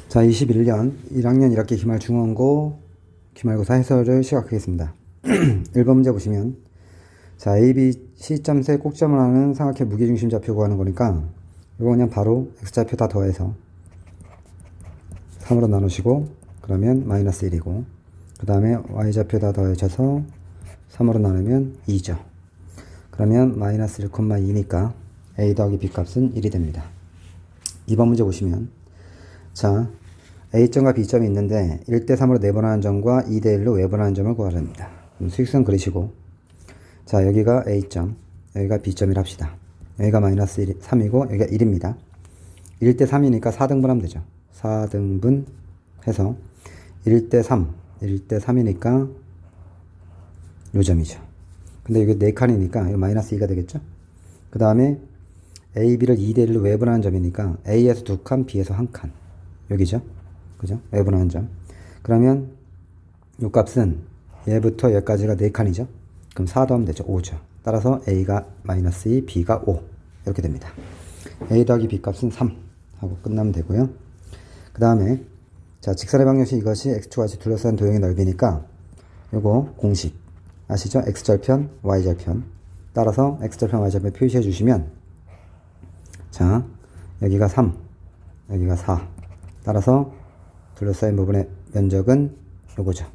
자, 21년 1학년 1학기 기말중원고 기말고사 해설을 시작하겠습니다. 1번 문제 보시면, 자, A, B 시점세 꼭점을 하는 삼각형 무게중심 좌표 구하는 거니까 이거 그냥 바로 x좌표 다 더해서 3으로 나누시고 그러면 마이너스 1이고, 그 다음에 y좌표 다 더해져서 3으로 나누면 2죠. 그러면 마이너스 1,2니까 a 더하기 b 값은 1이 됩니다. 2번 문제 보시면, 자, A점과 B점이 있는데 1대3으로 내분하는 점과 2대1로 외분하는 점을 구하랍니다. 그럼 수직선 그리시고, 자, 여기가 A점, 여기가 B점이라 합시다. 여기가 마이너스 3이고 여기가 1입니다. 1대3이니까 4등분하면 되죠. 4등분 해서 1대3이니까 요 점이죠. 근데 여기 4칸이니까 이거 마이너스 2가 되겠죠. 그 다음에 A, B를 2대1로 외분하는 점이니까 A에서 2칸, B에서 1칸. 여기죠. 그죠? 외분하는 점. 그러면 요 값은 얘부터 여기까지가 4칸이죠. 그럼 4 더하면 되죠. 5죠. 따라서 A가 마이너스 2, B가 5. 이렇게 됩니다. A 더하기 B 값은 3 하고 끝나면 되고요. 그 다음에, 자, 직선의 방정식 이것이 X축 Y축 둘러싼 도형의 넓이니까 요거 공식 아시죠? X절편, Y절편. 따라서 X절편, Y절편 표시해 주시면, 자, 여기가 3, 여기가 4. 따라서 둘러싸인 부분의 면적은 요거죠.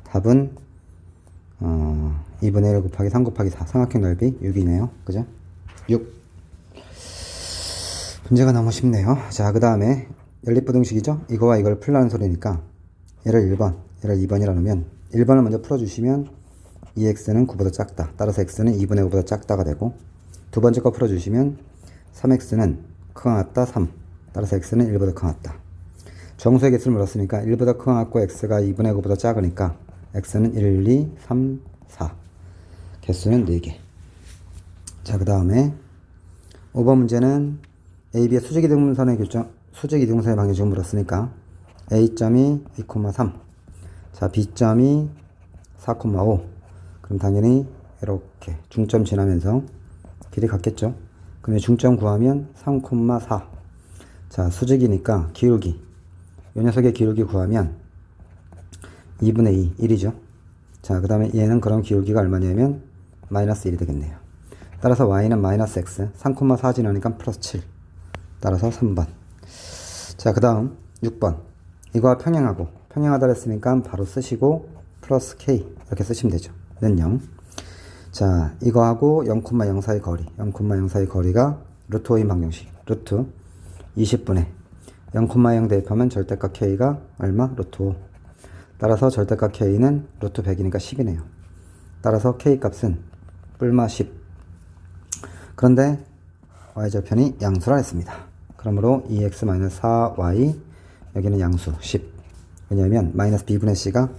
답은 2분의 1 곱하기 3 곱하기 4. 삼각형 넓이 6이네요. 그죠? 6. 문제가 너무 쉽네요. 자, 그 다음에 연립부등식이죠? 이거와 이걸 풀라는 소리니까 얘를 1번, 얘를 2번이라 놓으면 1번을 먼저 풀어주시면 2x는 9보다 작다. 따라서 x는 2분의 5보다 작다가 되고, 두 번째 거 풀어주시면 3x는 크가 같다 3. 따라서 x는 1보다 크가 같다. 정수의 개수를 물었으니까 1보다 크가 같고 x가 2분의 9보다 작으니까 x는 1, 2, 3, 4. 개수는 4개. 자, 그 다음에 5번 문제는 A, B의 수직이등분선의 교점, 수직이등분선의 방정식을 물었으니까 A점이 2,3. 자, B점이 4,5. 그럼 당연히 이렇게 중점 지나면서 길이 같겠죠. 그럼 중점 구하면 3,4. 자, 수직이니까 기울기. 이 녀석의 기울기 구하면 2분의 2, 1이죠. 자, 그 다음에 얘는 그럼 기울기가 얼마냐면 마이너스 1이 되겠네요. 따라서 y는 마이너스 x, 3,4 지나니까 플러스 7. 따라서 3번. 자, 그 다음 6번. 이거와 평행하다 했으니까 바로 쓰시고 플러스 k 이렇게 쓰시면 되죠. 는 0. 자, 이거하고 0,0 사이 거리, 0,0 사이 거리가 루트 5인 방정식. 루트 20분의 0,0 대입하면 절대값 k가 얼마? 루트 5. 따라서 절대값 k는 루트 100이니까 10이네요. 따라서 k 값은 뿔마 10. 그런데 y절편이 양수라 했습니다. 그러므로 2x-4y, 여기는 양수 10. 왜냐하면 마이너스 b분의 c가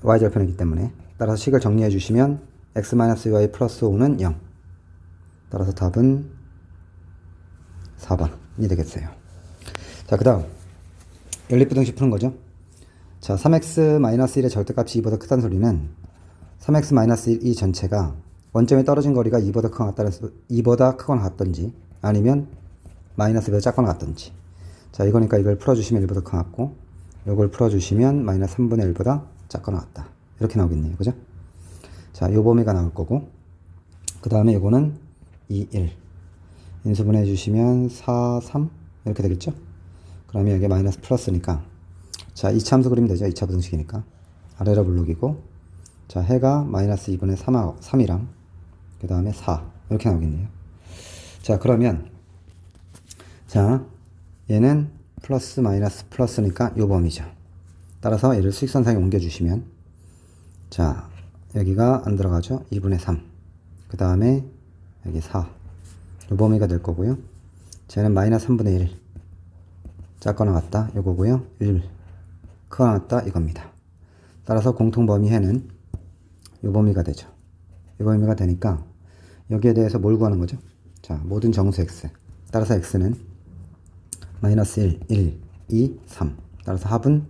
y절편이기 때문에. 따라서 식을 정리해 주시면 x-y 플러스 5는 0. 따라서 답은 4번이 되겠어요. 자, 그 다음 연립부등식 푸는 거죠. 자, 3x-1의 절대값이 2보다 크다는 소리는 3x-1 이 전체가 원점에 떨어진 거리가 2보다 크거나 같던지 아니면 마이너스 몇 작거나 같던지. 자, 이거니까 이걸 풀어주시면 1보다 크 같고, 이걸 풀어주시면 마이너스 3분의 1보다 작거나 같다. 이렇게 나오겠네요. 그죠? 자, 요 범위가 나올 거고, 그 다음에 이거는 2, 1. 인수분해 주시면 4, 3. 이렇게 되겠죠? 그러면 여기 마이너스 플러스니까, 자, 이차함수 그리면 되죠. 2차 부등식이니까. 아래로 블록이고, 자, 해가 마이너스 2분의 3이랑, 그 다음에 4. 이렇게 나오겠네요. 자, 그러면, 자, 얘는 플러스 마이너스 플러스니까 요 범위죠. 따라서 얘를 수직선상에 옮겨주시면, 자, 여기가 안 들어가죠. 2분의 3. 그 다음에 여기 4. 요 범위가 될 거고요. 쟤는 마이너스 3분의 1. 작거나 같다. 요거고요. 1. 크거나 같다. 이겁니다. 따라서 공통 범위 해는 요 범위가 되죠. 이 범위가 되니까 여기에 대해서 뭘 구하는 거죠? 자, 모든 정수 x. 따라서 x는 마이너스 1, 1, 2, 3. 따라서 합은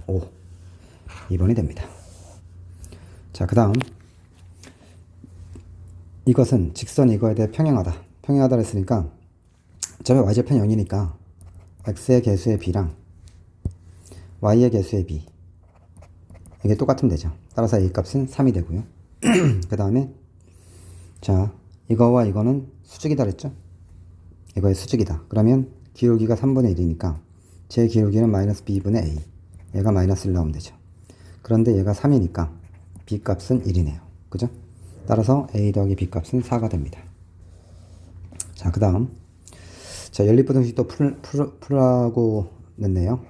5. 2번이 됩니다. 자, 그 다음 이것은 직선이 이거에 대해 평행하다. 평행하다 했으니까 점의 y절편 0이니까 x의 개수의 b랑 y의 개수의 b 이게 똑같으면 되죠. 따라서 a 값은 3이 되고요. 그 다음에 자 이거와 이거는 수직이다 그랬죠. 이거의 수직이다. 그러면 기울기가 3분의 1이니까 제 기울기는 마이너스 b분의 a. 얘가 마이너스 1 나오면 되죠. 그런데 얘가 3이니까 b 값은 1이네요. 그죠? 따라서 a 더하기 b 값은 4가 됩니다. 자, 그 다음. 자, 연립부등식 또 풀라고 냈네요.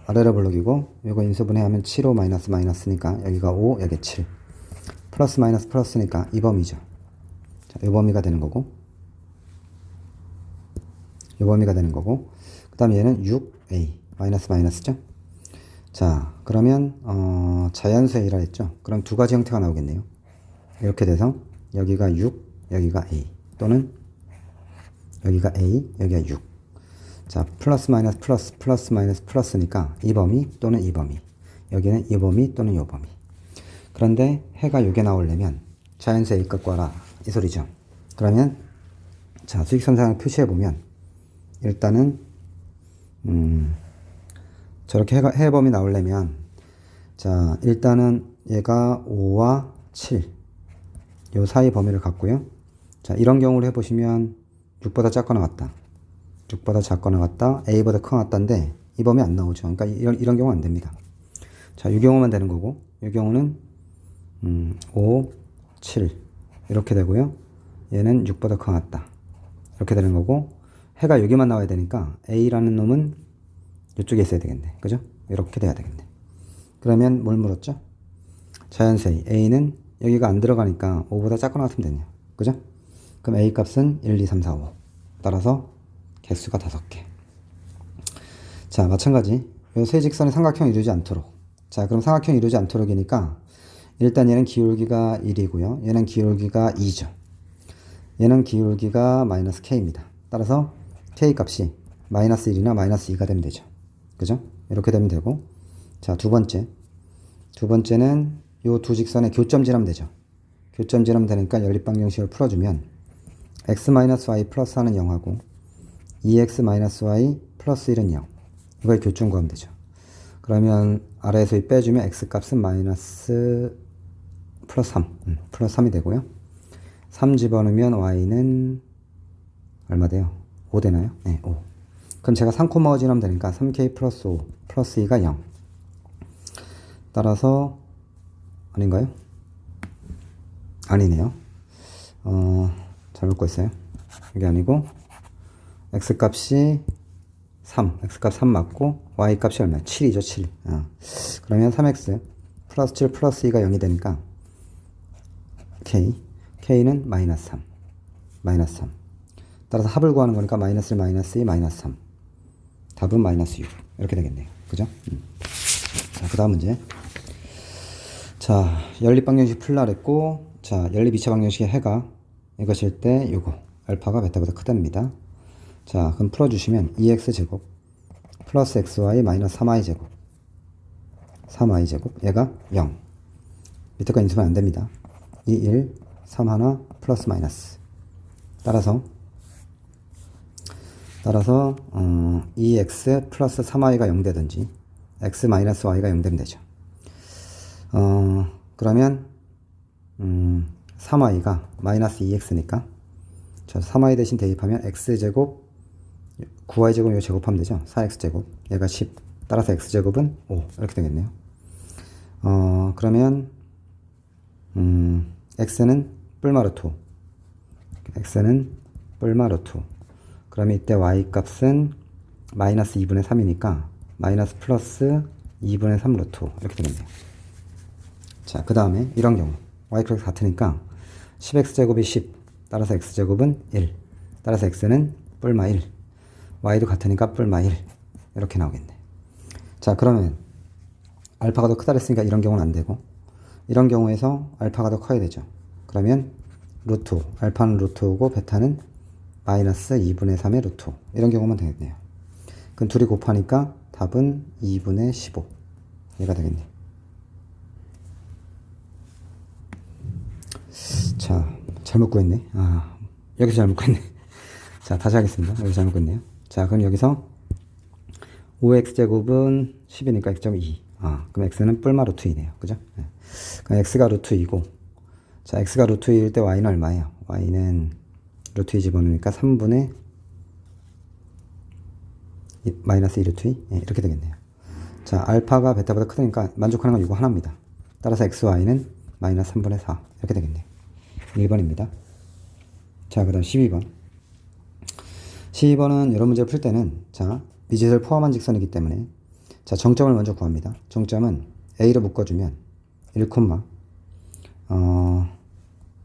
아래로 블록이고, 이거 인수분해하면 7, 5 마이너스 마이너스니까 여기가 5, 여기 7. 플러스 마이너스 플러스니까 이 범위죠. 자, 이 범위가 되는 거고, 이 범위가 되는 거고, 그 다음에 얘는 6a 마이너스 마이너스죠. 자, 그러면 자연수 a라 했죠. 그럼 두 가지 형태가 나오겠네요. 이렇게 돼서 여기가 6, 여기가 a 또는 여기가 a, 여기가 6. 자, 플러스 마이너스 플러스 플러스 마이너스 플러스니까 이 범위 또는 이 범위. 여기는 이 범위 또는 이 범위. 그런데 해가 요게 나오려면 자연수 a 값 구하라 이 소리죠. 그러면 자, 수직선상을 표시해 보면 일단은 저렇게 해 범위 나오려면 자, 일단은 얘가 5와 7 요 사이 범위를 갖고요. 자, 이런 경우를 해보시면 6보다 작거나 같다. 6보다 작거나 같다. a보다 크거나 같다인데 이 범위 안 나오죠. 그러니까 이런 경우 안 됩니다. 자, 이 경우만 되는 거고 이 경우는 5, 7 이렇게 되고요. 얘는 6보다 크거나 같다. 이렇게 되는 거고 해가 여기만 나와야 되니까 a라는 놈은 이쪽에 있어야 되겠네. 그죠? 이렇게 돼야 되겠네. 그러면 뭘 물었죠? 자연수 a. a는 여기가 안 들어가니까 5보다 작거나 같으면 되네요. 그죠? 그럼 a 값은 1, 2, 3, 4, 5. 따라서 개수가 5개. 자, 마찬가지. 이 세 직선이 삼각형 이루지 않도록. 자, 그럼 삼각형 이루지 않도록이니까 일단 얘는 기울기가 1이고요. 얘는 기울기가 2죠. 얘는 기울기가 마이너스 k입니다. 따라서 k 값이 마이너스 1이나 마이너스 2가 되면 되죠. 그죠? 이렇게 되면 되고. 자, 두 번째는 요 두 직선의 교점지라면 되죠. 교점지라면 되니까 연립방정식을 풀어주면 x-y 플러스 하는 0하고 2x-y 플러스 1은 0. 이걸 교점 구하면 되죠. 그러면 아래에서 빼주면 x값은 마이너스 플러스 3. 플러스 3이 되고요. 3 집어넣으면 y는 얼마 돼요? 5 되나요? 네, 5. 그럼 제가 3코마 지나면 되니까 3k 플러스 5 플러스 2가 0. 따라서 아닌가요? 아니네요. 잘못 꽂았어요. 이게 아니고 x값이 3, x값 3 맞고 y값이 얼마야? 7이죠, 7. 그러면 3x 플러스 7 플러스 2가 0이 되니까 k는 마이너스 3. 마이너스 3. 따라서 합을 구하는 거니까 마이너스 1, 마이너스 2, 마이너스 3. 답은 마이너스 6. 이렇게 되겠네요. 그죠? 자, 그 다음 문제. 자, 연립방정식 풀라 그랬고, 자, 연립 2차 방정식의 해가 이것일 때 요거 알파가 베타보다 크답니다. 자, 그럼 풀어주시면 2x제곱 플러스 xy 마이너스 3y제곱 3y제곱 얘가 0. 밑에 거 인수하면 안됩니다. 2, 1, 3 하나 플러스 마이너스. 따라서 2x 플러스 3y가 0 되든지 x 마이너스 y가 0 되면 되죠. 그러면 3y가 마이너스 2x니까 자, 3y 대신 대입하면 x제곱 9y제곱 이거 제곱하면 되죠. 4x제곱 얘가 10. 따라서 x제곱은 5 이렇게 되겠네요. 그러면 x는 뿔마루트 x는 뿔마루트. 그러면 이때 y값은 마이너스 2분의 3이니까 마이너스 플러스 2분의 3 루트 이렇게 되겠네요. 자, 그 다음에 이런 경우 y값이 같으니까 10x제곱이 10. 따라서 x제곱은 1. 따라서 x는 뿔마 1. y도 같으니까 뿔마 1. 이렇게 나오겠네. 자, 그러면 알파가 더 크다 그랬으니까 이런 경우는 안 되고 이런 경우에서 알파가 더 커야 되죠. 그러면 루트 알파는 루트고 베타는 마이너스 2분의 3의 루트 이런 경우만 되겠네요. 그럼 둘이 곱하니까 답은 2분의 15 얘가 되겠네. 자, 잘못 구했네. 여기서 잘못 구했네. 자, 다시 하겠습니다. 여기서 잘못 구했네요. 자, 그럼 여기서 5x제곱은 10이니까 x제곱 2. 그럼 x는 뿔마 루트 2네요. 그죠? 네. 그럼 x가 루트 2고, 자, x가 루트 2일 때 y는 얼마예요? y는 루트 2 집어넣으니까 3분의 마이너스 2 루트 2? 네, 이렇게 되겠네요. 자, 알파가 베타보다 크다니까 만족하는 건 이거 하나입니다. 따라서 xy는 마이너스 3분의 4 이렇게 되겠네요. 1번입니다. 자, 그 다음 12번. 12번은 이런 문제를 풀 때는, 자, 미지수를 포함한 직선이기 때문에, 자, 정점을 먼저 구합니다. 정점은 a로 묶어주면 1,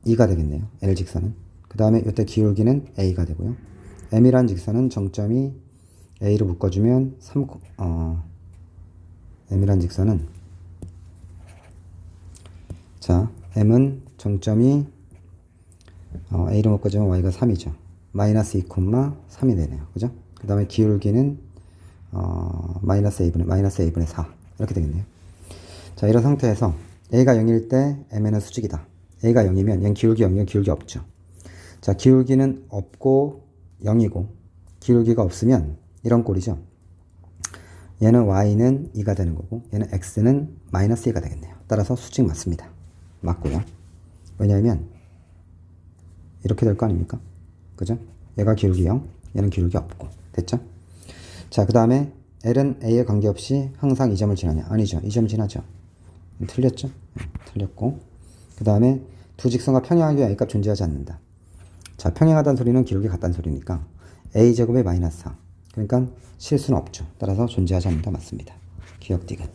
2가 되겠네요. L 직선은. 그 다음에 이때 기울기는 a가 되고요. m이란 직선은 정점이 a로 묶어주면 m이란 직선은, 자, m은 정점이 a로 묶어주면 y가 3이죠. 마이너스 2,3이 되네요. 그죠? 그 다음에 기울기는 마이너스 a분의 4 이렇게 되겠네요. 자, 이런 상태에서 a가 0일 때 mn은 수직이다. a가 0이면 얘는 기울기 0이면 기울기 없죠. 자, 기울기는 없고 0이고 기울기가 없으면 이런 꼴이죠. 얘는 y는 2가 되는 거고 얘는 x는 마이너스 2가 되겠네요. 따라서 수직 맞습니다. 맞고요. 왜냐하면 이렇게 될 거 아닙니까? 그죠? 얘가 기울기 0, 얘는 기울기 없고. 됐죠? 자, 그 다음에 L은 A에 관계없이 항상 이 점을 지나냐? 아니죠. 이 점 지나죠. 틀렸죠? 틀렸고. 그 다음에 두 직선과 평행하게 A값 존재하지 않는다. 자, 평행하다는 소리는 기울기 같다는 소리니까 A제곱의 마이너스 4. 그러니까 실수는 없죠. 따라서 존재하지 않는다. 맞습니다. 기억 디귿.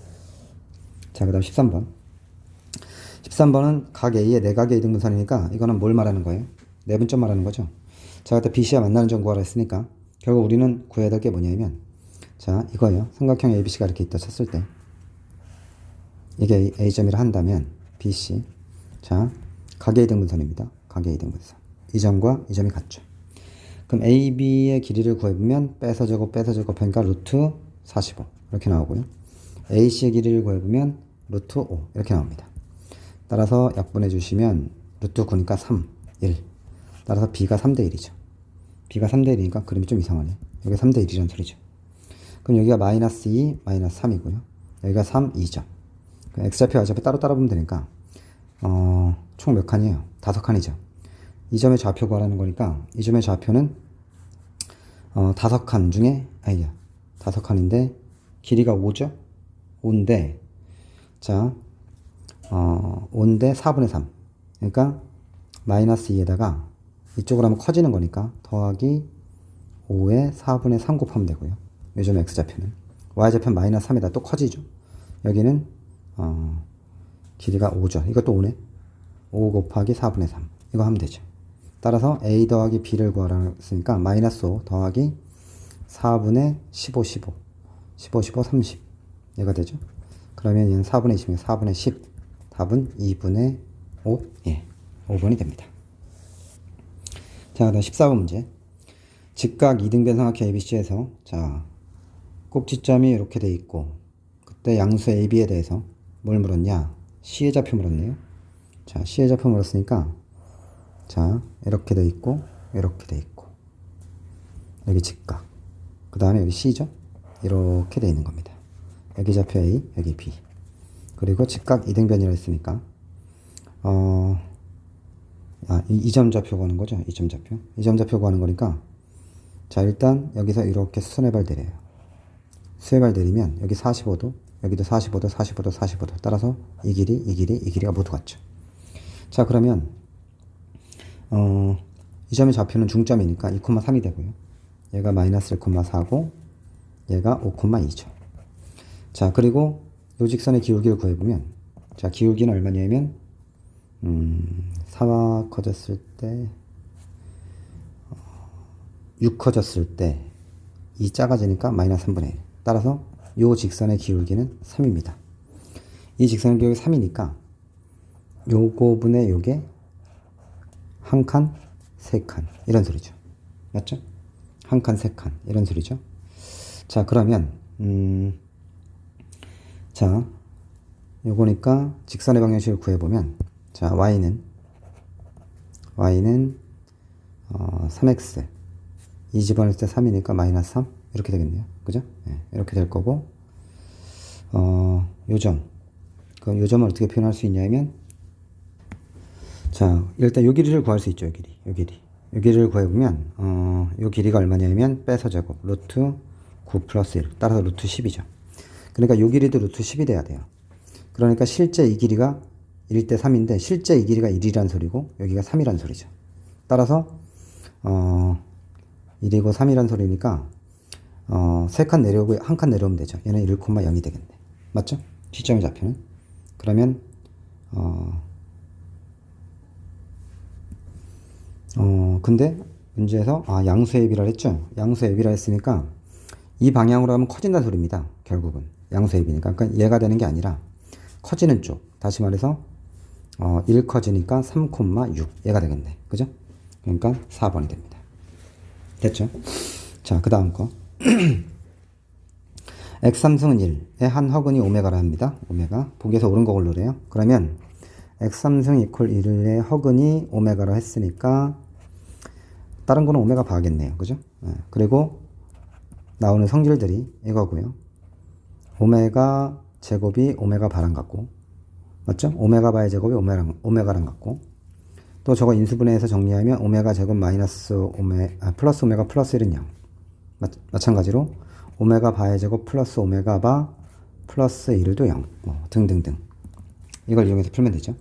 자, 그 다음 13번. 13번은 각 A의 내각의 이등분선이니까 이거는 뭘 말하는 거예요? 내분점 말하는 거죠. 자, 그때 BC와 만나는 점 구하라 했으니까 결국 우리는 구해야 될 게 뭐냐면, 자, 이거예요. 삼각형 ABC가 이렇게 있다 쳤을 때 이게 A점이라 한다면 BC, 자, 각의 이등분선입니다. 각의 이등분선. 이 점과 이 점이 같죠. 그럼 AB의 길이를 구해보면 빼서 제곱 하니까 루트 45 이렇게 나오고요. AC의 길이를 구해보면 루트 5 이렇게 나옵니다. 따라서 약분해 주시면 루트 9니까 3, 1. 따라서 B가 3대 1이죠. B가 3대 1이니까 그림이 좀 이상하네. 여기 3대 1이라는 소리죠. 그럼 여기가 마이너스 2, 마이너스 3이고요. 여기가 3, 2죠. X좌표, Y좌표 따로 보면 되니까 총 몇 칸이에요? 5칸이죠. 이 점의 좌표 구하라는 거니까 이 점의 좌표는 5칸 중에 5칸인데 길이가 5죠? 5인데, 자, 5인데 4분의 3. 그러니까 마이너스 2에다가 이쪽으로 하면 커지는 거니까 더하기 5에 4분의 3 곱하면 되고요. 요즘 X좌표는. Y좌표는 마이너스 3에다 또 커지죠. 여기는 길이가 5죠. 이것도 5네. 5 곱하기 4분의 3. 이거 하면 되죠. 따라서 A 더하기 B를 구하라고 했으니까 마이너스 5 더하기 4분의 15, 30. 얘가 되죠. 그러면 얘는 4분의 20이면 4분의 10. 답은 2분의 5. 예, 5번이 됩니다. 자, 그다음 14번 문제. 직각 이등변 삼각형 ABC에서, 자, 꼭지점이 이렇게 돼 있고 그때 양수 AB에 대해서 뭘 물었냐? C의 좌표 물었네요. 자, C의 좌표 물었으니까, 자, 이렇게 돼 있고 이렇게 돼 있고 여기 직각, 그 다음에 여기 C죠? 이렇게 돼 있는 겁니다. 여기 좌표 A, 여기 B. 그리고 직각 이등변이라 했으니까 이 점 좌표 구하는 거죠. 이 점 좌표. 이 점 좌표 구하는 거니까, 자, 일단 여기서 이렇게 수선해발 내려요. 수혜발 내리면 여기 45도, 여기도 45도, 45도, 45도. 따라서 이 길이가 모두 같죠. 자, 그러면 이 점의 좌표는 중점이니까 2,3이 되고요. 얘가 마이너스 1,4고 얘가 5,2죠. 자, 그리고 요 직선의 기울기를 구해보면, 자, 기울기는 얼마냐면 4가 커졌을 때 6 커졌을 때 2 작아지니까 마이너스 3분의 1. 따라서 요 직선의 기울기는 3입니다. 이 직선의 기울기 3이니까 요거분의 요게 한 칸, 세 칸 이런 소리죠. 맞죠? 한 칸, 세 칸 이런 소리죠. 자, 그러면 자, 요거니까 직선의 방정식을 구해보면, 자, y는 3x 이 집어넣을 때 3이니까 마이너스 3 이렇게 되겠네요. 그죠? 예, 이렇게 될 거고, 요점. 그 요점을 어떻게 표현할 수 있냐면, 자, 일단 요 길이를 구할 수 있죠. 요 길이. 요 길이. 요 길이를 구해보면, 요 길이가 얼마냐면, 빼서 제곱. 루트 9 플러스 1. 따라서 루트 10이죠. 그러니까 요 길이도 루트 10이 돼야 돼요. 그러니까 실제 이 길이가 1대 3인데, 실제 이 길이가 1이란 소리고, 여기가 3이란 소리죠. 따라서, 1이고 3이란 소리니까, 3칸 내려오고 1칸 내려오면 되죠. 얘는 1,0이 되겠네. 맞죠? 시점의 좌표는. 그러면, 근데 문제에서, 양수의 비를 했죠? 양수의 비를 했으니까, 이 방향으로 하면 커진다는 소리입니다. 결국은. 양수의 비니까. 그러니까 얘가 되는 게 아니라, 커지는 쪽. 다시 말해서, 1 커지니까 3,6. 얘가 되겠네. 그죠? 그러니까 4번이 됩니다. 됐죠? 자, 그 다음 거. x3승은 1의 한 허근이 오메가라 합니다. 오메가. 보기에서 옳은 거 고르래요. 그러면 x3승 이퀄 1의 허근이 오메가라 했으니까 다른 거는 오메가 바겠네요. 그죠? 네. 그리고 나오는 성질들이 이거고요. 오메가 제곱이 오메가 바랑 같고, 맞죠? 오메가 바의 제곱이 오메가랑 같고, 또 저거 인수분해해서 정리하면 오메가 제곱 마이너스 플러스 오메가 플러스 1은 0. 마찬가지로 오메가 바의 제곱 플러스 오메가 바 플러스 1도 0. 등등등. 이걸 이용해서 풀면 되죠.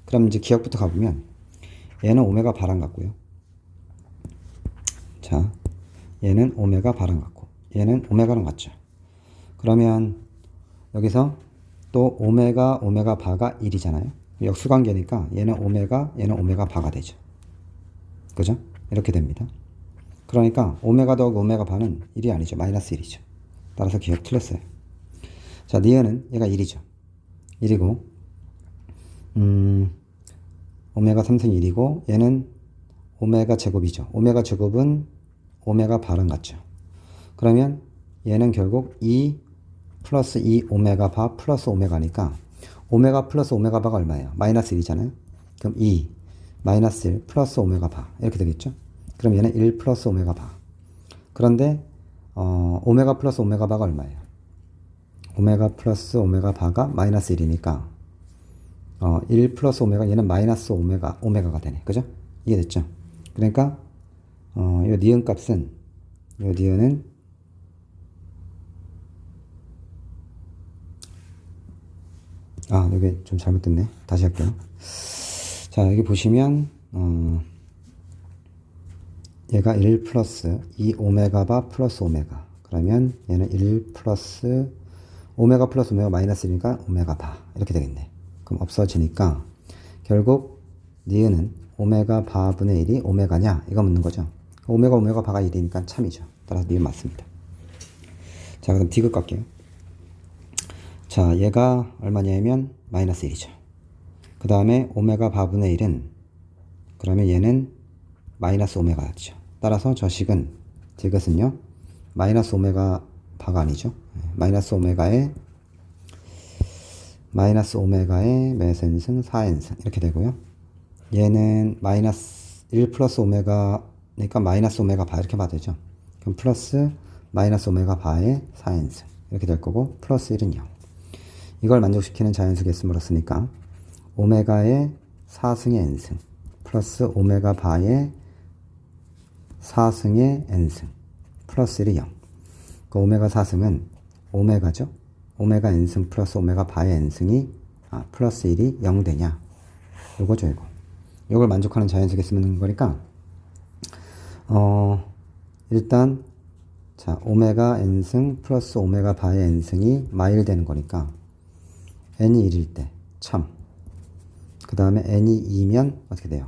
그럼 이제 기억부터 가보면 얘는 오메가 바랑 같고요. 자, 얘는 오메가 바랑 같고 얘는 오메가랑 같죠. 그러면 여기서 또 오메가 바가 1이잖아요. 역수관계니까 얘는 오메가 바가 되죠. 그죠? 이렇게 됩니다. 그러니까 오메가 더하기 오메가 바는 1이 아니죠. 마이너스 1이죠. 따라서 기억 틀렸어요. 자, 니은은 얘가 1이죠. 1이고 오메가 3승 1이고 얘는 오메가 제곱이죠. 오메가 제곱은 오메가 바랑 같죠. 그러면 얘는 결국 2 플러스 2 오메가 바 플러스 오메가니까 오메가 플러스 오메가 바가 얼마예요? 마이너스 1이잖아요. 그럼 2 마이너스 1 플러스 오메가 바 이렇게 되겠죠. 그럼 얘는 1 플러스 오메가 바. 그런데 오메가 플러스 오메가 바가 얼마예요? 오메가 플러스 오메가 바가 마이너스 1이니까 1 플러스 오메가 얘는 마이너스 오메가가 되네. 그죠? 이해됐죠? 그러니까 요 니은 값은 요 니은은 여기 좀 잘못됐네. 다시 할게요. 자, 여기 보시면 얘가 1 플러스 2 오메가 바 플러스 오메가. 그러면 얘는 1 플러스 오메가 플러스 오메가 마이너스 1이니까 오메가 바. 이렇게 되겠네. 그럼 없어지니까 결국 니은은 오메가 바분의 1이 오메가냐? 이거 묻는 거죠. 오메가 바가 1이니까 참이죠. 따라서 니은 맞습니다. 자, 그럼 디귿 갈게요. 자, 얘가 얼마냐면 마이너스 1이죠. 그 다음에 오메가 바분의 1은 그러면 얘는 마이너스 오메가죠. 따라서 저 식은 디귿은요 마이너스 오메가 바가 아니죠. 마이너스 오메가의 몇 n승 4n승 이렇게 되고요. 얘는 마이너스 1 플러스 오메가니까 마이너스 오메가 바 이렇게 봐도 되죠. 그럼 플러스 마이너스 오메가 바의 4n승 이렇게 될 거고 플러스 1은 0. 이걸 만족시키는 자연수 개수 물었으니까 오메가의 4승의 n승 플러스 오메가 바의 4승의 n승 플러스 1이 0. 그 오메가 4승은 오메가죠. 오메가 n승 플러스 오메가 바의 n승이 플러스 1이 0 되냐. 요거죠, 이거. 요걸 만족하는 자연수 개수 묻는 거니까 일단 자, 오메가 n승 플러스 오메가 바의 n승이 마일 되는 거니까 n이 1일 때 참. 그 다음에 n이 2면 어떻게 돼요?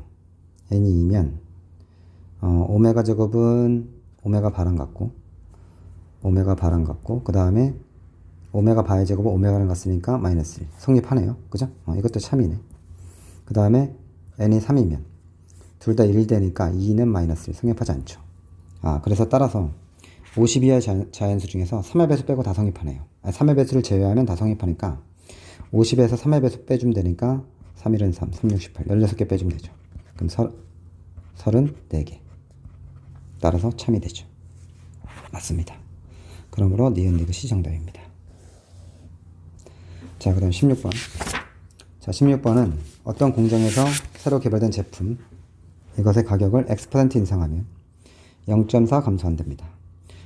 n이 2면 오메가 제곱은 오메가 바랑 같고 그 다음에 오메가 바의 제곱은 오메가랑 같으니까 마이너스 1 성립하네요. 그죠? 이것도 참이네. 그 다음에 n이 3이면 둘 다 1일 되니까 2는 마이너스 1 성립하지 않죠. 그래서 따라서 50 이하의 자연수 중에서 3의 배수 빼고 다 성립하네요. 3의 배수를 제외하면 다 성립하니까 50에서 3의 배수 빼주면 되니까 3, 1은 3, 3, 6, 18 16개 빼주면 되죠. 그럼 34개. 따라서 참이 되죠. 맞습니다. 그러므로 니은 이것이 정답입니다. 자, 그 다음 16번. 자, 16번은 어떤 공장에서 새로 개발된 제품, 이것의 가격을 X% 인상하면 0.4 감소한답니다.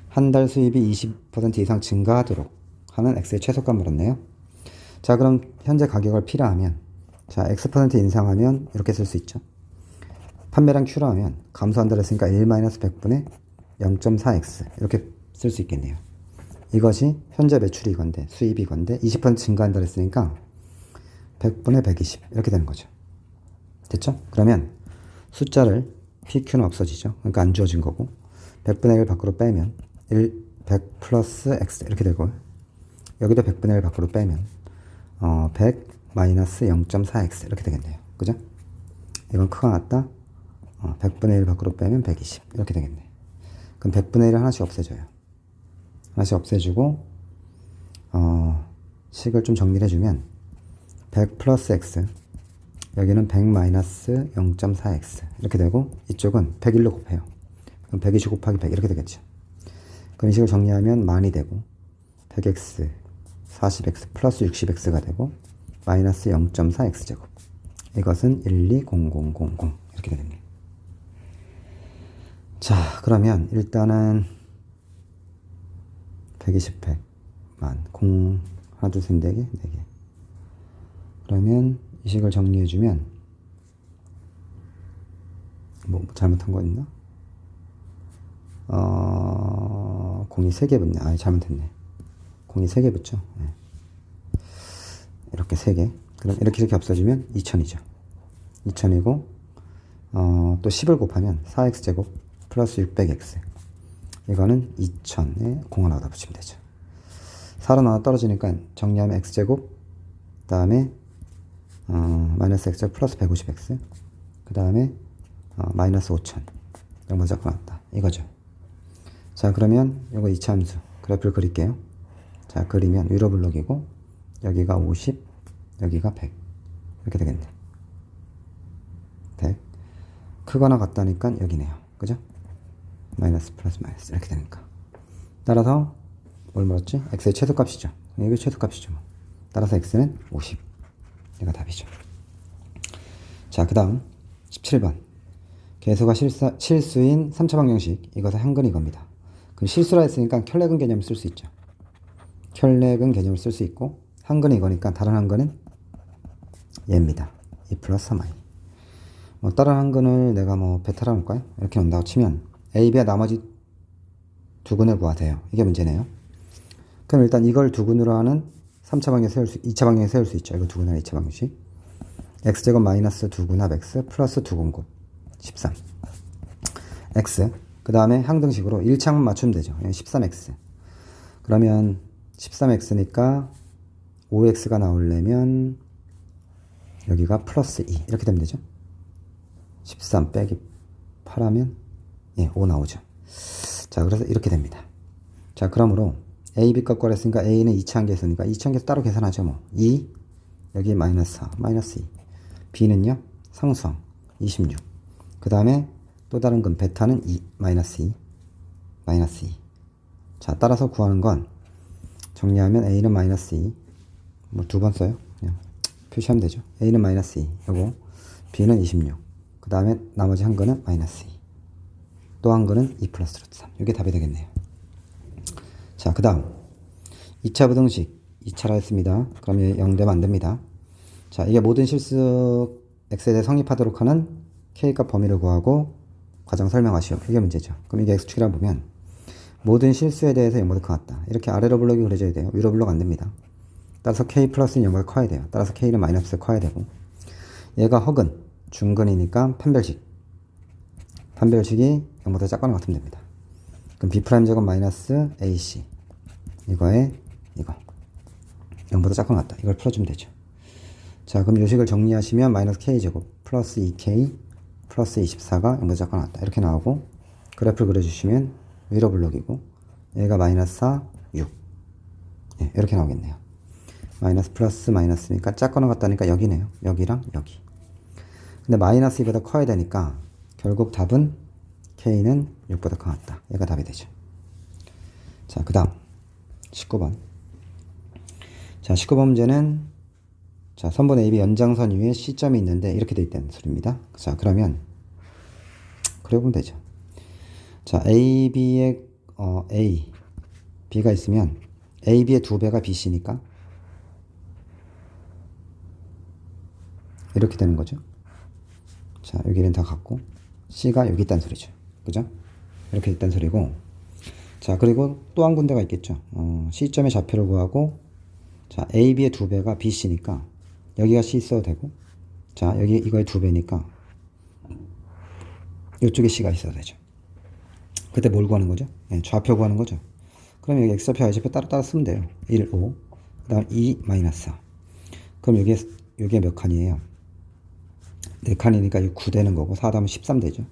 한 달 수입이 20% 이상 증가하도록 하는 X의 최소값 물었네요. 자, 그럼 현재 가격을 P라 하면, 자, X% 인상하면 이렇게 쓸 수 있죠. 판매량 Q라 하면 감소한다 했으니까 1-100분의 0.4X 이렇게 쓸 수 있겠네요. 이것이 현재 매출이 이건데 수입이 이건데 20% 증가한다 했으니까 100분의 120 이렇게 되는 거죠. 됐죠? 그러면 숫자를 PQ는 없어지죠. 그러니까 안 주어진 거고 100분의 1 밖으로 빼면 100 플러스 X 이렇게 되고 여기도 100분의 1 밖으로 빼면 100 마이너스 0.4X 이렇게 되겠네요. 그죠? 이건 크가 같다. 100분의 1 밖으로 빼면 120 이렇게 되겠네. 그럼 100분의 1을 하나씩 없애줘요. 하나씩 없애주고 식을 좀 정리를 해주면 100 플러스 X 여기는 100 마이너스 0.4X 이렇게 되고 이쪽은 101로 곱해요. 그럼 120 곱하기 100 이렇게 되겠죠. 그럼 이 식을 정리하면 만이 되고 100X 40X 플러스 60X가 되고 마이너스 0.4X제곱 이것은 120000 이렇게 되겠네요. 자, 그러면 일단은 120, 100만 0 하나 둘 셋 4개 4개 그러면 이 식을 정리해주면 뭐 잘못한 거 있나? 공이 3개 붙네. 아, 잘못했네. 공이 3개 붙죠. 네. 이렇게 3개. 그럼 이렇게 없어지면 2000이죠. 2000이고 또 10을 곱하면 4x제곱 플러스 600x 이거는 2000에 0 하나 더 붙이면 되죠. 4로 나와 떨어지니까 정리하면 x제곱 그 다음에 마이너스 x제곱 플러스 150x 그 다음에 마이너스 5000 영번 잡고 나왔다 이거죠. 자, 그러면 이거 이차함수 그래프를 그릴게요. 자, 그리면 위로 블록이고 여기가 50 여기가 100 이렇게 되겠네. 100 크거나 같다니까 여기네요. 그죠? 마이너스 플러스 마이너스 이렇게 되니까 따라서 뭘 물었지? x의 최소값이죠. 이게 최소값이죠. 따라서 x는 50 이가 답이죠. 자, 그 다음 17번 개수가 실수인 3차 방정식 이것의 한근이 이겁니다. 그럼 실수라 했으니까 켤레근 개념을 쓸 수 있죠. 켤레근 개념을 쓸 수 있고 한근이 이거니까 다른 한근은 얘입니다. 2 플러스 3i 뭐 다른 한근을 내가 뭐 베타라 볼까요? 이렇게 놓는다고 치면 a, b와 나머지 두 근을 구하세요. 이게 문제네요. 그럼 일단 이걸 두 근으로 하는 3차 방정에 세울 수 2차 방정에 세울 수 있죠. 이거 두 근할 2차 방정식 x제곱 마이너스 두 근합 x 플러스 두 근곱 13 x 그 다음에 항등식으로 1창만 맞추면 되죠. 13x 그러면 13x니까 5x가 나오려면 여기가 플러스 2 이렇게 되면 되죠. 13 빼기 8하면 5 나오죠. 자, 그래서 이렇게 됩니다. 자, 그러므로 a, b 값 구하랬으니까 a는 2차항계수니까 2차항계수 따로 계산하죠. 뭐 2 여기 마이너스 4 마이너스 2 b는요 상수항 26 그 다음에 또 다른 근 베타는 2 마이너스 2 마이너스 2 자, 따라서 구하는 건 정리하면 a는 마이너스 2 뭐 두 번 써요. 그냥 표시하면 되죠. a는 마이너스 2 요거 b는 26 그 다음에 나머지 한 근은 마이너스 2 또 한 근은 2 플러스 루트 3 이게 답이 되겠네요. 자, 그 다음 2차 부등식 2차라 했습니다. 그럼 0되면 안 됩니다. 자, 이게 모든 실수 x에 대해 성립하도록 하는 k값 범위를 구하고 과정 설명하시오. 이게 문제죠. 그럼 이게 x축이라 보면 모든 실수에 대해서 0보다 크다. 이렇게 아래로 블록이 그려져야 돼요. 위로 블록 안 됩니다. 따라서 k 플러스는 0보다 커야 돼요. 따라서 k는 마이너스 커야 되고 얘가 허근, 중근이니까 판별식이 0보다 작거나 같으면 됩니다. 그럼 b' 제곱 마이너스 ac 이거에 이거 0보다 작거나 같다. 이걸 풀어주면 되죠. 자, 그럼 요식을 정리하시면 마이너스 k제곱 플러스 2k 플러스 24가 0보다 작거나 같다. 이렇게 나오고 그래프를 그려주시면 위로 블록이고 얘가 마이너스 4, 6 이렇게 나오겠네요. 마이너스 플러스 마이너스니까 작거나 같다니까 여기네요. 여기랑 여기. 근데 마이너스 2보다 커야 되니까 결국 답은 k는 6보다 커 같다. 얘가 답이 되죠. 자, 그 다음 19번. 자, 19번 문제는 자, 선분 AB 연장선 위에 C점이 있는데 이렇게 돼 있다는 소리입니다. 자, 그러면 그래 보면 되죠. 자, AB의 A, B가 있으면 AB의 2배가 BC니까 이렇게 되는 거죠. 자, 여기는 다 같고 C가 여기 있다는 소리죠. 그죠? 이렇게 있다는 소리고. 자, 그리고 또 한 군데가 있겠죠. C점의 좌표를 구하고 자, AB의 2배가 BC니까 여기가 C 써도 되고 자, 여기 이거의 2배니까 이쪽에 C가 있어도 되죠. 그때 뭘 구하는 거죠? 네, 좌표 구하는 거죠. 그럼 여기 X좌표, Y좌표 따로 쓰면 돼요. 1, 5, 그 다음 2, 마이너스 4. 그럼 여기에 몇 칸이에요? 4칸이니까 이거 9 되는 거고 4 다음은 13 되죠.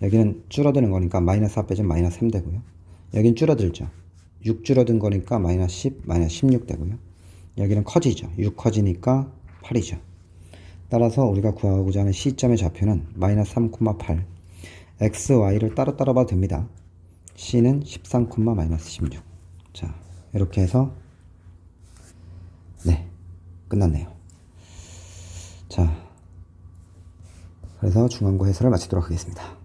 여기는 줄어드는 거니까 마이너스 4 빼주면 마이너스 3 되고요. 여긴 줄어들죠. 6 줄어든 거니까 마이너스 10, 마이너스 16 되고요. 여기는 커지죠. 6 커지니까 8이죠. 따라서 우리가 구하고자 하는 C점의 좌표는 마이너스 3,8. X, Y를 따로따로 봐도 됩니다. C는 13, 마이너스 16. 자, 이렇게 해서 네, 끝났네요. 자, 그래서 중간고 해설을 마치도록 하겠습니다.